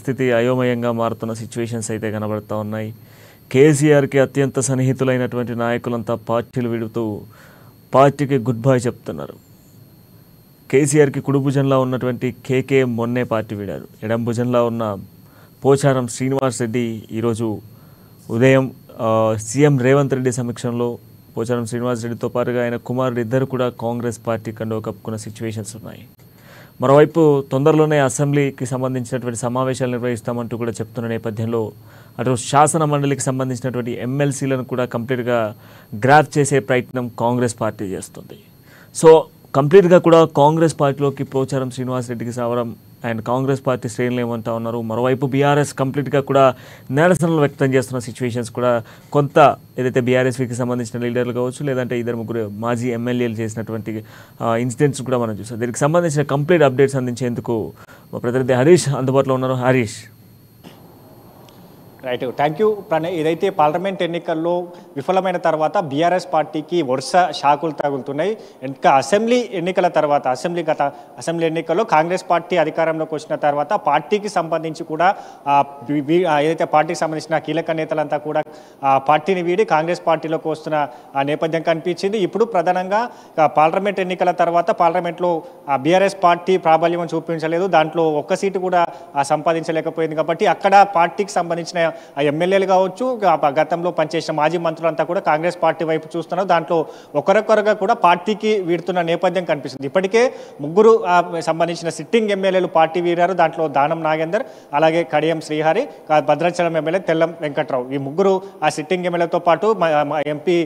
పరిస్థితి అయోమయంగా మారుతున్న సిచ్యువేషన్స్ అయితే కనబడుతూ ఉన్నాయి. కేసీఆర్కి అత్యంత సన్నిహితులైనటువంటి నాయకులంతా పార్టీలు విడుతూ పార్టీకి గుడ్ బై చెప్తున్నారు. కేసీఆర్కి కుడి భుజంలో ఉన్నటువంటి కేకే మొన్నే పార్టీ వీడారు. ఎడం భుజంలో ఉన్న పోచారం శ్రీనివాస్ రెడ్డి ఈరోజు ఉదయం సీఎం రేవంత్ రెడ్డి సమక్షంలో పోచారం శ్రీనివాస్ రెడ్డితో పాటుగా ఆయన కుమారుడు ఇద్దరు కూడా కాంగ్రెస్ పార్టీ కండువా కప్పుకున్న సిచ్యువేషన్స్ ఉన్నాయి. మరోవైపు తొందరలోనే అసెంబ్లీకి సంబంధించినటువంటి సమావేశాలు నిర్వహిస్తామంటూ కూడా చెప్తున్న నేపథ్యంలో అటు శాసన మండలికి సంబంధించినటువంటి ఎమ్మెల్సీలను కూడా కంప్లీట్గా గ్రాప్ చేసే ప్రయత్నం కాంగ్రెస్ పార్టీ చేస్తుంది. సో కంప్లీట్గా కూడా కాంగ్రెస్ పార్టీలోకి పోచారం శ్రీనివాస్ రెడ్డికి రావడం అండ్ కాంగ్రెస్ పార్టీ శ్రేణులు ఏమంటా ఉన్నారు. మరోవైపు బీఆర్ఎస్ కంప్లీట్గా కూడా నిరసనలు వ్యక్తం చేస్తున్న సిచ్యువేషన్స్ కూడా కొంత ఏదైతే బీఆర్ఎస్కి సంబంధించిన లీడర్లు కావచ్చు, లేదంటే ఇద్దరు ముగ్గురు మాజీ ఎమ్మెల్యేలు చేసినటువంటి ఇన్సిడెంట్స్ కూడా మనం చూస్తాం. దీనికి సంబంధించిన కంప్లీట్ అప్డేట్స్ అందించేందుకు మా ప్రతినిధి హరీష్ అందుబాటులో ఉన్నారు. Harish. Right, thank you Pranay. ఏదైతే పార్లమెంట్ ఎన్నికల్లో విఫలమైన తర్వాత బీఆర్ఎస్ పార్టీకి వరుస షాకులు తగులుతున్నాయి. ఇంకా అసెంబ్లీ ఎన్నికల్లో కాంగ్రెస్ పార్టీ అధికారంలోకి వచ్చిన తర్వాత పార్టీకి సంబంధించి కూడా ఏదైతే పార్టీకి సంబంధించిన కీలక నేతలంతా కూడా పార్టీని వీడి కాంగ్రెస్ పార్టీలోకి వస్తున్న నేపథ్యం కనిపించింది. ఇప్పుడు ప్రధానంగా పార్లమెంట్ ఎన్నికల తర్వాత పార్లమెంట్లో బీఆర్ఎస్ పార్టీ ప్రాబల్యం చూపించలేదు, దాంట్లో ఒక్క సీటు కూడా సంపాదించలేకపోయింది. కాబట్టి అక్కడ పార్టీకి సంబంధించిన ఎమ్మెల్యేలు కావచ్చు, గతంలో పనిచేసిన మాజీ మంత్రులంతా కూడా కాంగ్రెస్ పార్టీ వైపు చూస్తున్నారు. దాంట్లో ఒకరొకరుగా కూడా పార్టీకి వీడుతున్న నేపథ్యం కనిపిస్తుంది. ఇప్పటికే ముగ్గురు సంబంధించిన సిట్టింగ్ ఎమ్మెల్యేలు పార్టీ వీరారు. దాంట్లో దానం నాగేందర్, అలాగే కడియం శ్రీహరి, భద్రాచలం ఎమ్మెల్యే తెల్లం వెంకట్రావు. ఈ ముగ్గురు ఆ సిట్టింగ్ ఎమ్మెల్యేతో పాటు ఎంపీ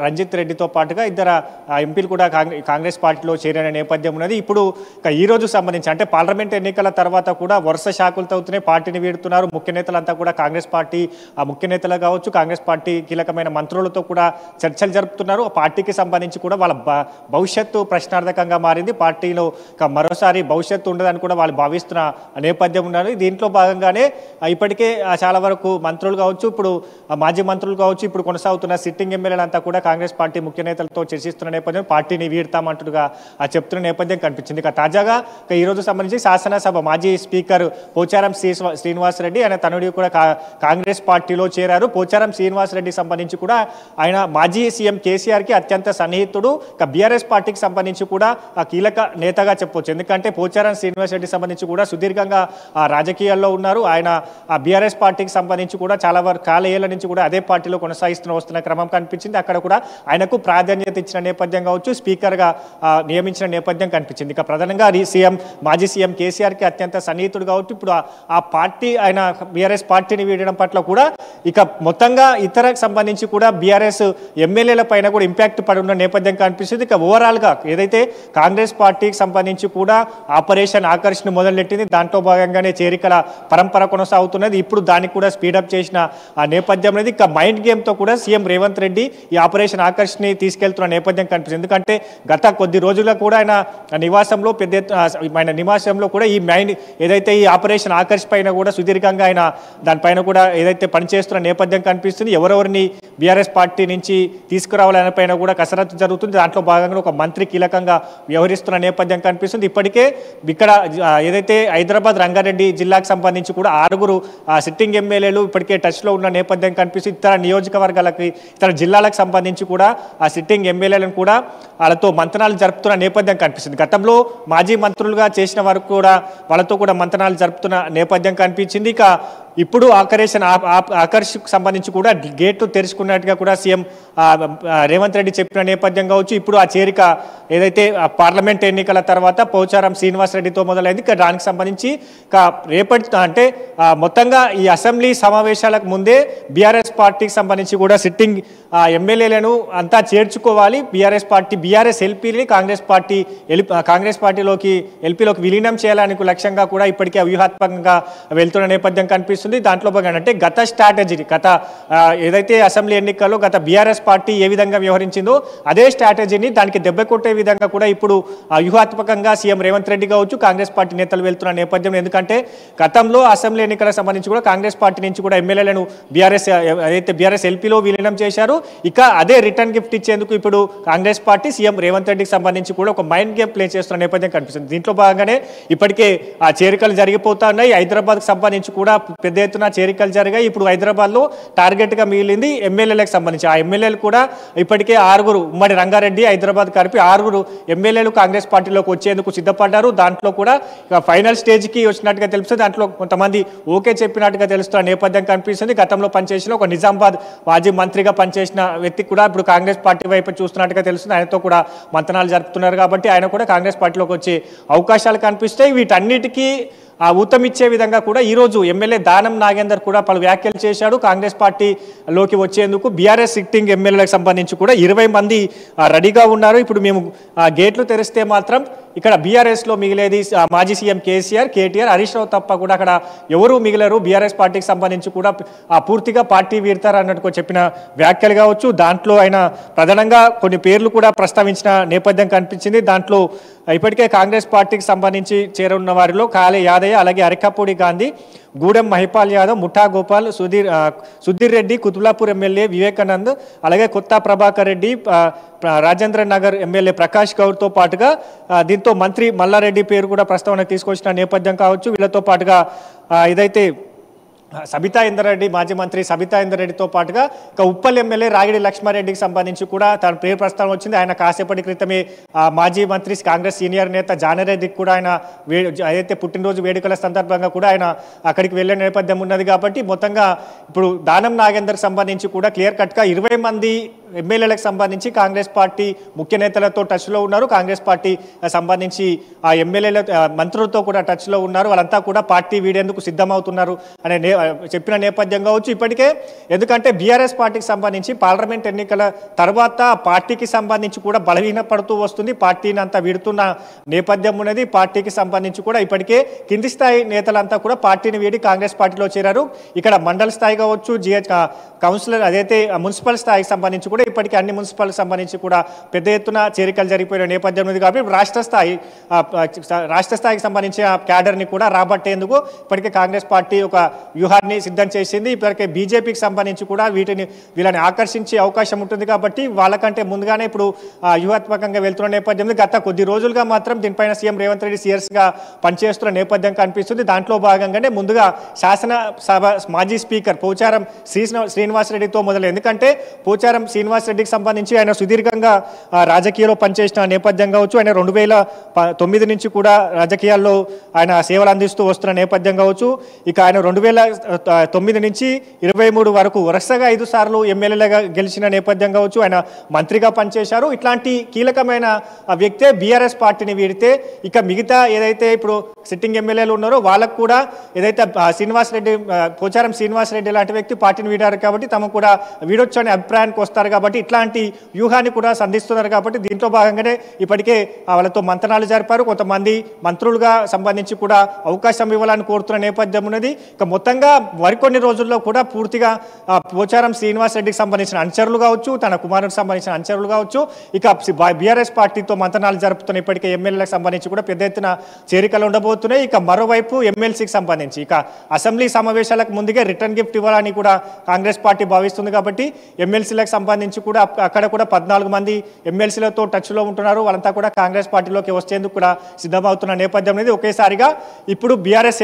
రంజిత్ రెడ్డితో పాటుగా ఇద్దరు ఎంపీలు కూడా కాంగ్రెస్ పార్టీలో చేరిన నేపథ్యం ఉన్నది. ఇప్పుడు ఈ రోజు సంబంధించి అంటే పార్లమెంట్ ఎన్నికల తర్వాత కూడా వరుస షాకులతో అవుతున్నాయి, పార్టీని వీడుతున్నారు. ముఖ్య నేతలంతా కూడా కాంగ్రెస్ పార్టీ ముఖ్య నేతలు కావచ్చు, కాంగ్రెస్ పార్టీ కీలకమైన మంత్రులతో కూడా చర్చలు జరుపుతున్నారు. పార్టీకి సంబంధించి కూడా వాళ్ళ భవిష్యత్తు ప్రశ్నార్థకంగా మారింది. పార్టీలో మరోసారి భవిష్యత్తు ఉండదని కూడా వాళ్ళు భావిస్తున్న నేపథ్యం ఉన్నది. దీంట్లో భాగంగానే ఇప్పటికే చాలా వరకు మంత్రులు కావచ్చు, ఇప్పుడు మాజీ మంత్రులు కావచ్చు, ఇప్పుడు కొనసాగుతున్న సిట్టింగ్ ఎమ్మెల్యేలంతా కూడా కాంగ్రెస్ పార్టీ ముఖ్య నేతలతో చర్చిస్తున్న నేపథ్యం పార్టీని వీడతామంటుగా చెప్తున్న నేపథ్యం కనిపించింది. ఇక తాజాగా ఈ రోజు సంబంధించి శాసనసభ మాజీ స్పీకర్ పోచారం శ్రీనివాస్ రెడ్డి ఆయన తనుడి కూడా కాంగ్రెస్ పార్టీలో చేరారు. పోచారం శ్రీనివాస్ రెడ్డి సంబంధించి కూడా ఆయన మాజీ సీఎం కేసీఆర్కి అత్యంత సన్నిహితుడు. ఇక బీఆర్ఎస్ పార్టీకి సంబంధించి కూడా కీలక నేతగా చెప్పవచ్చు. ఎందుకంటే పోచారం శ్రీనివాస్ రెడ్డి సంబంధించి కూడా సుదీర్ఘంగా రాజకీయాల్లో ఉన్నారు. ఆయన బీఆర్ఎస్ పార్టీకి సంబంధించి కూడా చాలా ఏళ్ల నుంచి కూడా అదే పార్టీలో వస్తున్న క్రమం కనిపించింది. అక్కడ కూడా ఆయనకు ప్రాధాన్యత ఇచ్చిన నేపథ్యం కావచ్చు, స్పీకర్గా నియమించిన నేపథ్యం కనిపించింది. ఇక ప్రధానంగా మాజీ సీఎం కేసీఆర్కి అత్యంత సన్నిహితుడు కావచ్చు. ఇప్పుడు ఆ పార్టీ ఆయన బీఆర్ఎస్ పార్టీని వీడడం పట్ల కూడా ఇక మొత్తంగా ఇతరకు సంబంధించి కూడా బీఆర్ఎస్ ఎమ్మెల్యేల పైన కూడా ఇంపాక్ట్ పడి ఉన్న నేపథ్యం కనిపిస్తుంది. ఇక ఓవరాల్గా ఏదైతే కాంగ్రెస్ పార్టీకి సంబంధించి కూడా ఆపరేషన్ ఆకర్షణ మొదలెట్టింది, దాంట్లో భాగంగానే చేరికల పరంపర కొనసాగుతున్నది. ఇప్పుడు దానికి కూడా స్పీడప్ చేసిన నేపథ్యం అనేది. ఇక మైండ్ గేమ్తో కూడా సీఎం రేవంత్ రెడ్డి ఈ ఆపరేషన్ ఆకర్షణని తీసుకెళ్తున్న నేపథ్యం కనిపిస్తుంది. ఎందుకంటే గత కొద్ది రోజుల్లో కూడా ఆయన నివాసంలో కూడా ఈ మైండ్ ఏదైతే ఈ ఆపరేషన్ ఆకర్ష్ పైన కూడా సుదీర్ఘంగా ఆయన దానిపైన కూడా ఏదైతే పనిచేస్తున్న నేపథ్యం కనిపిస్తుంది. ఎవరెవరిని బీఆర్ఎస్ పార్టీ నుంచి తీసుకురావాలనే పైన కూడా కసరత్తు జరుగుతుంది. దాంట్లో భాగంగా ఒక మంత్రి కీలకంగా వ్యవహరిస్తున్న నేపథ్యం కనిపిస్తుంది. ఇప్పటికే ఇక్కడ ఏదైతే హైదరాబాద్ రంగారెడ్డి జిల్లాకు సంబంధించి కూడా 6 సిట్టింగ్ ఎమ్మెల్యేలు ఇప్పటికే టచ్లో ఉన్న నేపథ్యం కనిపిస్తుంది. ఇతర నియోజకవర్గాలకి, ఇతర జిల్లాలకు సంబంధించి కూడా ఆ సిట్టింగ్ ఎమ్మెల్యేలను కూడా వాళ్ళతో మంతనాలు జరుపుతున్న నేపథ్యం కనిపిస్తుంది. గతంలో మాజీ మంత్రులుగా చేసిన వారు కూడా వాళ్ళతో కూడా మంతనాలు జరుపుతున్న నేపథ్యం కనిపించింది. ఇక ఇప్పుడు ఆకర్షకు సంబంధించి కూడా గేట్లు తెరుచుకున్నట్టుగా కూడా సీఎం రేవంత్ రెడ్డి చెప్పిన నేపథ్యం కావచ్చు. ఇప్పుడు ఆ చేరిక ఏదైతే పార్లమెంట్ ఎన్నికల తర్వాత పోచారం శ్రీనివాస్ రెడ్డితో మొదలైంది. దానికి సంబంధించి రేపటి అంటే మొత్తంగా ఈ అసెంబ్లీ సమావేశాలకు ముందే బీఆర్ఎస్ పార్టీకి సంబంధించి కూడా సిట్టింగ్ ఎమ్మెల్యేలను అంతా చేర్చుకోవాలి. బీఆర్ఎస్ ఎల్పీని కాంగ్రెస్ పార్టీలోకి ఎల్పీలోకి విలీనం చేయాలని లక్ష్యంగా కూడా ఇప్పటికే వ్యూహాత్మకంగా వెళ్తున్న నేపథ్యం కనిపిస్తుంది. కనిపిస్తుంది. దాంట్లో భాగంగా అంటే గత స్ట్రాటజీని ఏదైతే అసెంబ్లీ ఎన్నికల్లో గత బీఆర్ఎస్ పార్టీ ఏ విధంగా వ్యవహరించిందో అదే స్ట్రాటజీని దానికి దెబ్బ కొట్టే విధంగా కూడా ఇప్పుడు వ్యూహాత్మకంగా సీఎం రేవంత్ రెడ్డి కావచ్చు కాంగ్రెస్ పార్టీ నేతలు వెళ్తున్న నేపథ్యం. ఎందుకంటే గతంలో అసెంబ్లీ ఎన్నికలకు సంబంధించి కూడా కాంగ్రెస్ పార్టీ నుంచి కూడా ఎమ్మెల్యేలను బీఆర్ఎస్ ఎల్పీలో విలీనం చేశారు. ఇక అదే రిటర్న్ గిఫ్ట్ ఇచ్చేందుకు ఇప్పుడు కాంగ్రెస్ పార్టీ సీఎం రేవంత్ రెడ్డికి సంబంధించి కూడా ఒక మైండ్ గేమ్ ప్లే చేస్తున్న నేపథ్యం కనిపిస్తుంది. దీంట్లో భాగంగానే ఇప్పటికే ఆ చేరికలు జరిగిపోతా ఉన్నాయి. హైదరాబాద్కి సంబంధించి కూడా పెద్ద ఎత్తున చేరికలు జరిగాయి. ఇప్పుడు హైదరాబాద్లో టార్గెట్గా మిగిలింది ఎమ్మెల్యేలకు సంబంధించి. ఆ ఎమ్మెల్యేలు కూడా ఇప్పటికే 6 ఉమ్మడి రంగారెడ్డి హైదరాబాద్ కలిపి 6 ఎమ్మెల్యేలు కాంగ్రెస్ పార్టీలోకి వచ్చేందుకు సిద్ధపడ్డారు. దాంట్లో కూడా ఫైనల్ స్టేజ్కి వచ్చినట్టుగా తెలుస్తుంది. దాంట్లో కొంతమంది ఓకే చెప్పినట్టుగా తెలుస్తున్న నేపథ్యం కనిపిస్తుంది. గతంలో పనిచేసిన ఒక నిజామాబాద్ మాజీ మంత్రిగా పనిచేసిన వ్యక్తి కూడా ఇప్పుడు కాంగ్రెస్ పార్టీ వైపు చూస్తున్నట్టుగా తెలుస్తుంది. ఆయనతో కూడా మంతనాలు జరుపుతున్నారు కాబట్టి ఆయన కూడా కాంగ్రెస్ పార్టీలోకి వచ్చే అవకాశాలు కనిపిస్తాయి. వీటన్నిటికీ ఊతమిచ్చే విధంగా కూడా ఈరోజు ఎమ్మెల్యే దానం నాగేందర్ కూడా పలు వ్యాఖ్యలు చేశాడు. కాంగ్రెస్ పార్టీలోకి వచ్చేందుకు బీఆర్ఎస్ సిట్టింగ్ ఎమ్మెల్యేలకు సంబంధించి కూడా 20 మంది రెడీగా ఉన్నారు. ఇప్పుడు మేము గేట్లు తెరిస్తే మాత్రం ఇక్కడ బీఆర్ఎస్లో మిగిలేది మాజీ సీఎం కేసీఆర్, కేటీఆర్, హరీష్ రావు తప్ప కూడా అక్కడ ఎవరూ మిగిలరు. బీఆర్ఎస్ పార్టీకి సంబంధించి కూడా పూర్తిగా పార్టీ వీడతారు అన్నట్టు చెప్పిన వ్యాఖ్యలు కావచ్చు. దాంట్లో ఆయన ప్రధానంగా కొన్ని పేర్లు కూడా ప్రస్తావించిన నేపథ్యం కనిపించింది. దాంట్లో ఇప్పటికే కాంగ్రెస్ పార్టీకి సంబంధించి చేరున్న వారిలో కాళే యాదయ్య, అలాగే అరికపూడి గాంధీ, గూడెం మహిపాల్ యాదవ్, ముఠా గోపాల్, సుధీర్ రెడ్డి, కుతులాపూర్ ఎమ్మెల్యే వివేకానంద్, అలాగే కొత్త ప్రభాకర్ రెడ్డి, రాజేంద్ర నగర్ ఎమ్మెల్యే ప్రకాష్ గౌడ్తో పాటుగా దీంతో మంత్రి మల్లారెడ్డి పేరు కూడా ప్రస్తావన తీసుకొచ్చిన నేపథ్యం కావచ్చు. వీళ్ళతో పాటుగా ఏదైతే సబితా ఇందర్రెడ్డి, మాజీ మంత్రి సబితా ఇందర్రెడ్డితో పాటుగా ఇక ఉప్పల్ ఎమ్మెల్యే రాగిడి లక్ష్మారెడ్డికి సంబంధించి కూడా తన పేరు ప్రస్తావన వచ్చింది. ఆయన కాసేపటి క్రితమే మాజీ మంత్రి కాంగ్రెస్ సీనియర్ నేత జానారెడ్డికి కూడా ఆయన ఏదైతే పుట్టినరోజు వేడుకల సందర్భంగా కూడా ఆయన అక్కడికి వెళ్ళే నేపథ్యం ఉన్నది. కాబట్టి మొత్తంగా ఇప్పుడు దానం నాగేందర్కి సంబంధించి కూడా క్లియర్ కట్గా 20 మంది ఎమ్మెల్యేలకు సంబంధించి కాంగ్రెస్ పార్టీ ముఖ్య నేతలతో టచ్లో ఉన్నారు. కాంగ్రెస్ పార్టీ సంబంధించి ఆ ఎమ్మెల్యేల మంత్రులతో కూడా టచ్లో ఉన్నారు. వాళ్ళంతా కూడా పార్టీ వీడేందుకు సిద్ధమవుతున్నారు అనే చెప్పిన నేపథ్యం కావచ్చు. ఇప్పటికే ఎందుకంటే బీఆర్ఎస్ పార్టీకి సంబంధించి పార్లమెంట్ ఎన్నికల తర్వాత పార్టీకి సంబంధించి కూడా బలహీనపడుతూ వస్తుంది. పార్టీని అంతా వీడుతున్న నేపథ్యం ఉన్నది. పార్టీకి సంబంధించి కూడా ఇప్పటికే కింది స్థాయి నేతలంతా కూడా పార్టీని వీడి కాంగ్రెస్ పార్టీలో చేరారు. ఇక్కడ మండల స్థాయి కావచ్చు, కౌన్సిలర్ అదైతే మున్సిపల్ స్థాయికి సంబంధించి కూడా ఇప్పటికీ అన్ని మున్సిపల్కి సంబంధించి కూడా పెద్ద ఎత్తున చేరికలు జరిగిపోయిన నేపథ్యం ఉంది. కాబట్టి రాష్ట్ర స్థాయికి సంబంధించిన క్యాడర్ని కూడా రాబట్టేందుకు ఇప్పటికే కాంగ్రెస్ పార్టీ ఒక వ్యూహాన్ని సిద్ధం చేసింది. ఇప్పటికే బీజేపీకి సంబంధించి కూడా వీళ్ళని ఆకర్షించే అవకాశం ఉంటుంది. కాబట్టి వాళ్ళకంటే ముందుగానే ఇప్పుడు వ్యూహాత్మకంగా వెళ్తున్న నేపథ్యం. గత కొద్ది రోజులుగా మాత్రం దీనిపైన సీఎం రేవంత్ రెడ్డి సీరియస్గా పనిచేస్తున్న నేపథ్యం కనిపిస్తుంది. దాంట్లో భాగంగానే ముందుగా శాసనసభ మాజీ స్పీకర్ పోచారం శ్రీనివాసరెడ్డితో మొదలు. ఎందుకంటే పోచారం శ్రీనివాసరెడ్డికి సంబంధించి ఆయన సుదీర్ఘంగా రాజకీయాల్లో పనిచేసిన నేపథ్యం కావచ్చు. ఆయన 2009 నుంచి కూడా రాజకీయాల్లో ఆయన సేవలు అందిస్తూ వస్తున్న నేపథ్యం కావచ్చు. ఇక ఆయన 2009 నుంచి 23 వరకు వరుసగా 5 సార్లు ఎమ్మెల్యేలుగా గెలిచిన నేపథ్యం కావచ్చు. ఆయన మంత్రిగా పనిచేశారు. ఇట్లాంటి కీలకమైన వ్యక్తే బీఆర్ఎస్ పార్టీని వీడితే ఇక మిగతా ఏదైతే ఇప్పుడు సిట్టింగ్ ఎమ్మెల్యేలు ఉన్నారో వాళ్ళకు కూడా ఏదైతే పోచారం శ్రీనివాసరెడ్డి లాంటి వ్యక్తి పార్టీని వీడారు కాబట్టి తమకు కూడా వీడొచ్చు అనే అభిప్రాయానికి వస్తారు. కాబట్టి ఇట్లాంటి వ్యూహాన్ని కూడా సంధిస్తున్నారు. కాబట్టి దీంట్లో భాగంగానే ఇప్పటికే వాళ్ళతో మంతనాలు జరిపారు. కొంతమంది మంత్రులుగా సంబంధించి కూడా అవకాశం ఇవ్వాలని కోరుతున్న నేపథ్యం ఉన్నది. ఇక మొత్తంగా మరికొన్ని రోజుల్లో కూడా పూర్తిగా పోచారం శ్రీనివాసరెడ్డికి సంబంధించిన అనుచరులు కావచ్చు, తన కుమారుడికి సంబంధించిన అనుచరులు కావచ్చు, ఇక బీఆర్ఎస్ పార్టీతో మంతనాలు జరుపుతున్న ఇప్పటికే ఎమ్మెల్యేలకు సంబంధించి కూడా పెద్ద ఎత్తున చేరికలు ఉండబోతున్నాయి. ఇక మరోవైపు ఎమ్మెల్సీకి సంబంధించి ఇక అసెంబ్లీ సమావేశాలకు ముందుగా రిటర్న్ గిఫ్ట్ ఇవ్వాలని కూడా కాంగ్రెస్ పార్టీ భావిస్తుంది. కాబట్టి ఎమ్మెల్సీలకు సంబంధించి కూడా అక్కడ కూడా 14 మంది ఎమ్మెల్సీలతో టచ్లో ఉంటున్నారు. వాళ్ళంతా కూడా కాంగ్రెస్ పార్టీలోకి వచ్చేందుకు కూడా సిద్ధమవుతున్న నేపథ్యం అనేది ఒకేసారిగా ఇప్పుడు బీఆర్ఎస్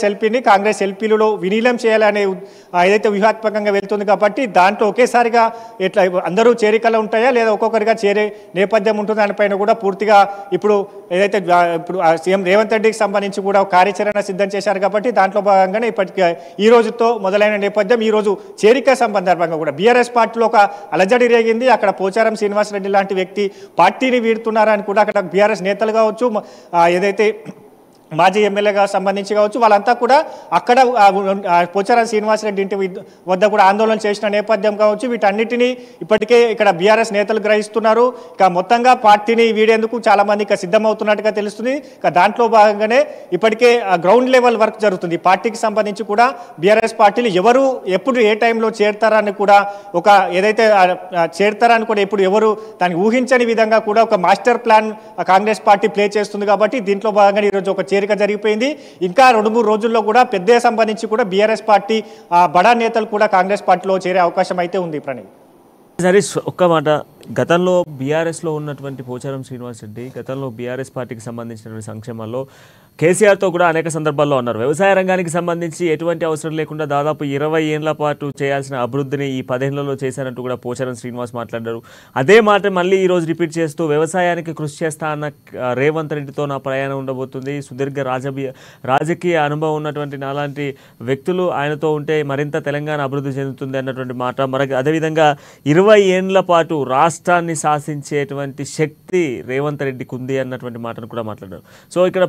ఎల్పీని కాంగ్రెస్ ఎల్పీలలో విలీనం చేయాలనే ఏదైతే వ్యూహాత్మకంగా వెళ్తుంది. కాబట్టి దాంట్లో ఒకేసారిగా ఎట్లా అందరూ చేరికలు ఉంటాయా లేదా ఒక్కొక్కరిగా చేరే నేపథ్యం ఉంటుంది దానిపైన కూడా పూర్తిగా ఇప్పుడు ఏదైతే ఇప్పుడు సీఎం రేవంత్ రెడ్డికి సంబంధించి కూడా కార్యాచరణ సిద్ధం చేశారు. కాబట్టి దాంట్లో భాగంగానే ఇప్పటికే ఈ రోజుతో మొదలైన నేపథ్యం. ఈ రోజు చేరిక సందర్భంగా కూడా బీఆర్ఎస్ పార్టీలో ఒక అలజడి రేగింది. అక్కడ పోచారం శ్రీనివాసరెడ్డి లాంటి వ్యక్తి పార్టీని వీడుతున్నారని కూడా అక్కడ బీఆర్ఎస్ నేతలు కావచ్చు, ఏదైతే మాజీ ఎమ్మెల్యేగా సంబంధించి కావచ్చు, వాళ్ళంతా కూడా అక్కడ పోచారం శ్రీనివాసరెడ్డి ఇంటి వద్ద కూడా ఆందోళన చేసిన నేపథ్యం కావచ్చు. వీటన్నిటినీ ఇప్పటికే ఇక్కడ బీఆర్ఎస్ నేతలు గ్రహిస్తున్నారు. ఇక మొత్తంగా పార్టీని వీడేందుకు చాలా మంది ఇక సిద్ధమవుతున్నట్టుగా తెలుస్తుంది. ఇక దాంట్లో భాగంగానే ఇప్పటికే గ్రౌండ్ లెవెల్ వర్క్ జరుగుతుంది. పార్టీకి సంబంధించి కూడా బీఆర్ఎస్ పార్టీలు ఎవరు ఎప్పుడు ఏ టైంలో చేరతారని కూడా ఒక ఏదైతే చేరతారని కూడా ఇప్పుడు ఎవరు దాన్ని ఊహించని విధంగా కూడా ఒక master plan Congress party play చేస్తుంది. కాబట్టి దీంట్లో భాగంగా ఈరోజు ఒక చేరిక జరిగిపోయింది. ఇంకా 2-3 రోజుల్లో కూడా పెద్ద సంబంధించి కూడా బీఆర్ఎస్ పార్టీ బడా నేతలు కూడా కాంగ్రెస్ పార్టీలో చేరే అవకాశం అయితే ఉంది. ప్రణయ్, సరే ఒక్క మాట, గతంలో బీఆర్ఎస్లో ఉన్నటువంటి పోచారం శ్రీనివాసరెడ్డి గతంలో బీఆర్ఎస్ పార్టీకి సంబంధించినటువంటి సంక్షేమాల్లో కేసీఆర్తో కూడా అనేక సందర్భాల్లో ఉన్నారు. వ్యవసాయ రంగానికి సంబంధించి ఎటువంటి అవసరం లేకుండా దాదాపు 20 ఏళ్ల పాటు చేయాల్సిన అభివృద్ధిని ఈ 10 ఏళ్లలో చేశారంటూ కూడా పోచారం శ్రీనివాస్ మాట్లాడారు. అదే మాట మళ్ళీ ఈరోజు రిపీట్ చేస్తూ వ్యవసాయానికి కృషి చేస్తా అన్న రేవంత్ రెడ్డితో నా ప్రయాణం ఉండబోతుంది. సుదీర్ఘ రాజకీయ అనుభవం ఉన్నటువంటి నాలాంటి వ్యక్తులు ఆయనతో ఉంటే మరింత తెలంగాణ అభివృద్ధి చెందుతుంది అన్నటువంటి మాట. మరి అదేవిధంగా 20 ఏళ్ల పాటు రాష్ట్రాన్ని శాసించేటువంటి శక్తి రేవంత్ రెడ్డికి ఉంది అన్నటువంటి మాటను కూడా మాట్లాడారు. సో ఇక్కడ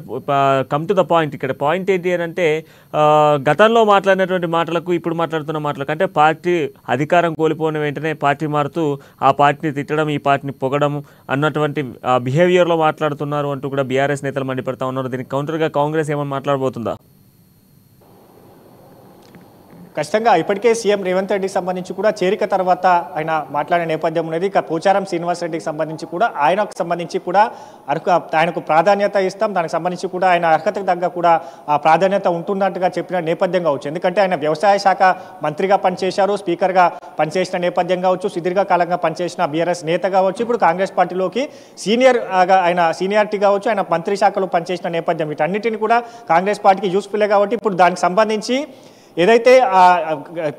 కమ్ టు ద పాయింట్, ఇక్కడ పాయింట్ ఏంటి అని అంటే గతంలో మాట్లాడినటువంటి మాటలకు ఇప్పుడు మాట్లాడుతున్న మాటలకు అంటే పార్టీ అధికారం కోల్పోయిన వెంటనే పార్టీ మారుతూ ఆ పార్టీని తిట్టడం, ఈ పార్టీని పొగడం అన్నటువంటి బిహేవియర్లో మాట్లాడుతున్నారు అంటూ కూడా బీఆర్ఎస్ నేతలు మండిపడతా ఉన్నారు. దీనికి కౌంటర్గా కాంగ్రెస్ ఏమైనా మాట్లాడబోతుందా? ఖచ్చితంగా ఇప్పటికే సీఎం రేవంత్ రెడ్డికి సంబంధించి కూడా చేరిక తర్వాత ఆయన మాట్లాడే నేపథ్యం ఉన్నది. ఇక పోచారం శ్రీనివాసరెడ్డికి సంబంధించి కూడా ఆయనకు సంబంధించి కూడా ఆయనకు ప్రాధాన్యత ఇస్తాం, దానికి సంబంధించి కూడా ఆయన అర్హతకు తగ్గ కూడా ఆ ప్రాధాన్యత ఉంటున్నట్టుగా చెప్పిన నేపథ్యం కావచ్చు. ఎందుకంటే ఆయన వ్యవసాయ శాఖ మంత్రిగా పనిచేశారు, స్పీకర్గా పనిచేసిన నేపథ్యం కావచ్చు, సుదీర్ఘకాలంగా పనిచేసిన బీఆర్ఎస్ నేత కావచ్చు, ఇప్పుడు కాంగ్రెస్ పార్టీలోకి ఆయన సీనియారిటీ కావచ్చు, ఆయన మంత్రి శాఖలో పనిచేసిన నేపథ్యం, వీటన్నిటిని కూడా కాంగ్రెస్ పార్టీకి యూస్ఫుల్లే కాబట్టి ఇప్పుడు దానికి సంబంధించి ఏదైతే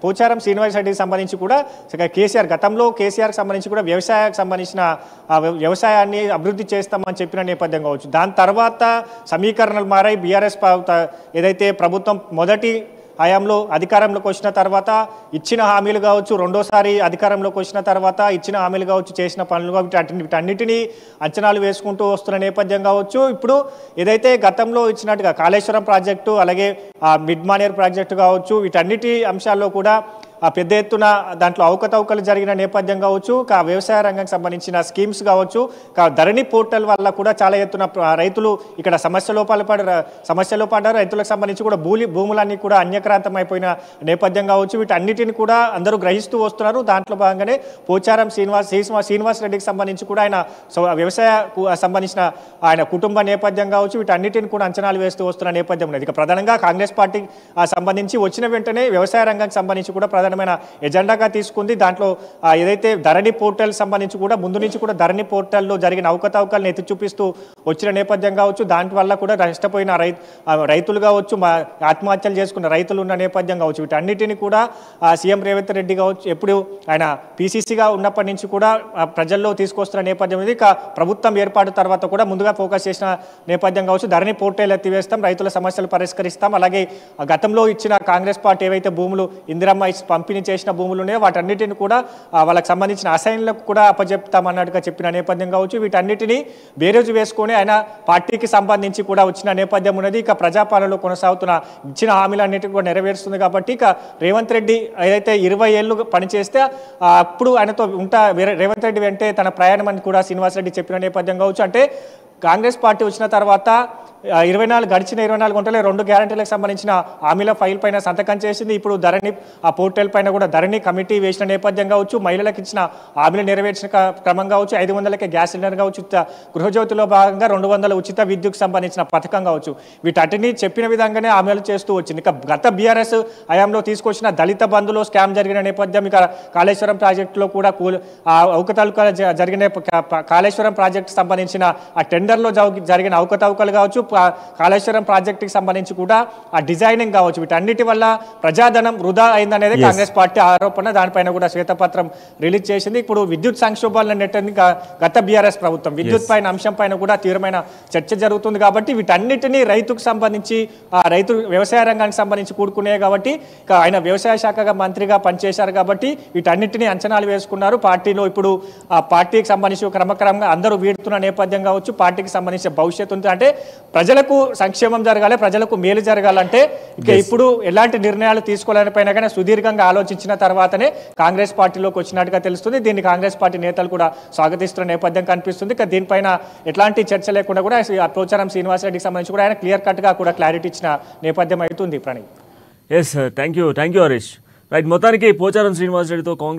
పోచారం శ్రీనివాసరెడ్డికి సంబంధించి కూడా గతంలో కేసీఆర్కి సంబంధించి కూడా వ్యవసాయానికి సంబంధించిన వ్యవసాయాన్ని అభివృద్ధి చేస్తామని చెప్పిన నేపథ్యం కావచ్చు. దాని తర్వాత సమీకరణలు మారాయి. బీఆర్ఎస్ ఏదైతే ప్రభుత్వం మొదటి హయాంలో అధికారంలోకి వచ్చిన తర్వాత ఇచ్చిన హామీలు కావచ్చు, రెండోసారి అధికారంలోకి వచ్చిన తర్వాత ఇచ్చిన హామీలు కావచ్చు, చేసిన పనులు కావచ్చు, వీటన్నిటినీ అంచనాలు వేసుకుంటూ వస్తున్న నేపథ్యం కావచ్చు. ఇప్పుడు ఏదైతే గతంలో ఇచ్చినట్టుగా కాళేశ్వరం ప్రాజెక్టు, అలాగే మిడ్ మానేర్ ప్రాజెక్టు కావచ్చు, వీటన్నిటి అంశాల్లో కూడా పెద్ద ఎత్తున దాంట్లో అవకతవకలు జరిగిన నేపథ్యం కావచ్చు, వ్యవసాయ రంగానికి సంబంధించిన స్కీమ్స్ కావచ్చు, ధరణి పోర్టల్ వల్ల కూడా చాలా ఎత్తున రైతులు ఇక్కడ సమస్యలో పడ్డారు. రైతులకు సంబంధించి కూడా భూములన్నీ కూడా అన్యక్రాంతం అయిపోయిన నేపథ్యం కావచ్చు. వీటన్నిటిని కూడా అందరూ గ్రహిస్తూ వస్తున్నారు. దాంట్లో భాగంగానే పోచారం శ్రీనివాసరెడ్డికి సంబంధించి కూడా ఆయన వ్యవసాయ సంబంధించిన ఆయన కుటుంబ నేపథ్యం కావచ్చు, వీటన్నిటిని కూడా అంచనాలు వేస్తూ వస్తున్న నేపథ్యం ఉన్నది. ఇక ప్రధానంగా కాంగ్రెస్ పార్టీ సంబంధించి వచ్చిన వెంటనే వ్యవసాయ రంగానికి సంబంధించి కూడా ప్రధానమైన ఎజెండాగా తీసుకుంది. దాంట్లో ఏదైతే ధరణి పోర్టల్ సంబంధించి కూడా ముందు నుంచి కూడా ధరణి పోర్టల్లో జరిగిన అవకతవకలను ఎత్తి చూపిస్తూ వచ్చిన నేపథ్యం కావచ్చు. దాని వల్ల కూడా నష్టపోయిన రైతులు కావచ్చు, ఆత్మహత్యలు చేసుకున్న రైతులు ఉన్న నేపథ్యం కావచ్చు, వీటన్నిటిని కూడా సీఎం రేవంత్ రెడ్డి కావచ్చు ఎప్పుడు ఆయన పీసీసీగా ఉన్నప్పటి నుంచి కూడా ప్రజల్లో తీసుకొస్తున్న నేపథ్యం ఇది. ప్రభుత్వం ఏర్పాటు తర్వాత కూడా ముందుగా ఫోకస్ చేసిన నేపథ్యం కావచ్చు. ధరణి పోర్టల్ ఎత్తివేస్తాం, రైతుల సమస్యలు పరిష్కరిస్తాం, అలాగే గతంలో ఇచ్చిన కాంగ్రెస్ పార్టీ ఏవైతే భూములు ఇందిరమ్మ పంపిణీ చేసిన భూములు ఉన్నాయో వాటన్నిటిని కూడా వాళ్ళకి సంబంధించిన అసైన్లకు కూడా అప్పచెప్తామన్నట్టుగా చెప్పిన నేపథ్యం కావచ్చు. వీటన్నిటిని బేరేజు వేసుకొని ఆయన పార్టీకి సంబంధించి కూడా వచ్చిన నేపథ్యం ఉన్నది. ఇక ప్రజాపాలనలో కొనసాగుతున్న ఇచ్చిన హామీలన్నిటిని కూడా నెరవేరుస్తుంది. కాబట్టి ఇక రేవంత్ రెడ్డి ఏదైతే 20 ఏళ్ళు పనిచేస్తే అప్పుడు ఆయనతో రేవంత్ రెడ్డి వెంటే తన ప్రయాణం అని కూడా శ్రీనివాసరెడ్డి చెప్పిన నేపథ్యం కావచ్చు. అంటే కాంగ్రెస్ పార్టీ వచ్చిన తర్వాత గడిచిన 24 గంటలే 2 గ్యారంటీలకు సంబంధించిన హామీల ఫైల్ పైన సంతకం చేసింది. ఇప్పుడు ధరణి పోర్టల్ పైన కూడా ధరణి కమిటీ వేసిన నేపథ్యం కావచ్చు, మహిళలకు ఇచ్చిన హామీలు నెరవేర్చిన క్రమం కావచ్చు, 500కే గ్యాస్ సిలిండర్ కావచ్చు, గృహజ్యోతిలో భాగంగా 200 ఉచిత విద్యుత్కు సంబంధించిన పథకం కావచ్చు, వీటన్నిటిని చెప్పిన విధంగానే అమలు చేస్తూ వచ్చింది. ఇక గత బీఆర్ఎస్ హయాంలో తీసుకొచ్చిన దళిత బంధులో స్కామ్ జరిగిన నేపథ్యం, ఇక కాళేశ్వరం ప్రాజెక్టులో కూడా అవకతవకలు జరిగిన కాళేశ్వరం ప్రాజెక్టు సంబంధించిన ఆ టెండర్లో జరిగిన అవకతవకలు కావచ్చు, కాళేశ్వరం ప్రాజెక్టుకి సంబంధించి కూడా ఆ డిజైనింగ్ కావచ్చు, వీటన్నిటి వల్ల ప్రజాధనం వృధా అయిందనేది కాంగ్రెస్ పార్టీ ఆరోపణ. దానిపైన కూడా శ్వేతపత్రం రిలీజ్ చేసింది. ఇప్పుడు విద్యుత్ సంక్షోభాలను నెట్టని గత బీఆర్ఎస్ ప్రభుత్వం విద్యుత్ పైన అంశం పైన కూడా తీవ్రమైన చర్చ జరుగుతుంది. కాబట్టి వీటన్నిటినీ రైతుకు సంబంధించి రైతు వ్యవసాయ రంగానికి సంబంధించి కూడుకునే కాబట్టి ఆయన వ్యవసాయ శాఖ మంత్రిగా పనిచేశారు కాబట్టి వీటన్నిటినీ అంచనాలు వేసుకున్నారు. పార్టీలో ఇప్పుడు ఆ పార్టీకి సంబంధించి క్రమక్రమంగా అందరూ వీడుతున్న నేపథ్యం కావచ్చు, పార్టీకి సంబంధించిన భవిష్యత్తు ఉంది. అంటే ప్రజలకు సంక్షేమం జరగాలి, ప్రజలకు మేలు జరగాలంటే ఇక ఇప్పుడు ఎలాంటి నిర్ణయాలు తీసుకోవాలని పైన కానీ సుదీర్ఘంగా ఆలోచించిన తర్వాతనే కాంగ్రెస్ పార్టీలోకి వచ్చినట్టుగా తెలుస్తుంది. దీన్ని కాంగ్రెస్ పార్టీ నేతలు కూడా స్వాగతిస్తున్న నేపథ్యం కనిపిస్తుంది. ఇక దీనిపైన ఎట్లాంటి చర్చ లేకుండా కూడా పోచారం శ్రీనివాసరెడ్డికి సంబంధించి కూడా ఆయన క్లియర్ కట్గా కూడా క్లారిటీ ఇచ్చిన నేపథ్యం అవుతుంది. Pranay. Yes, thank you Harish. Right, మొత్తానికి పోచారం శ్రీనివాసరెడ్డితో కాంగ్రెస్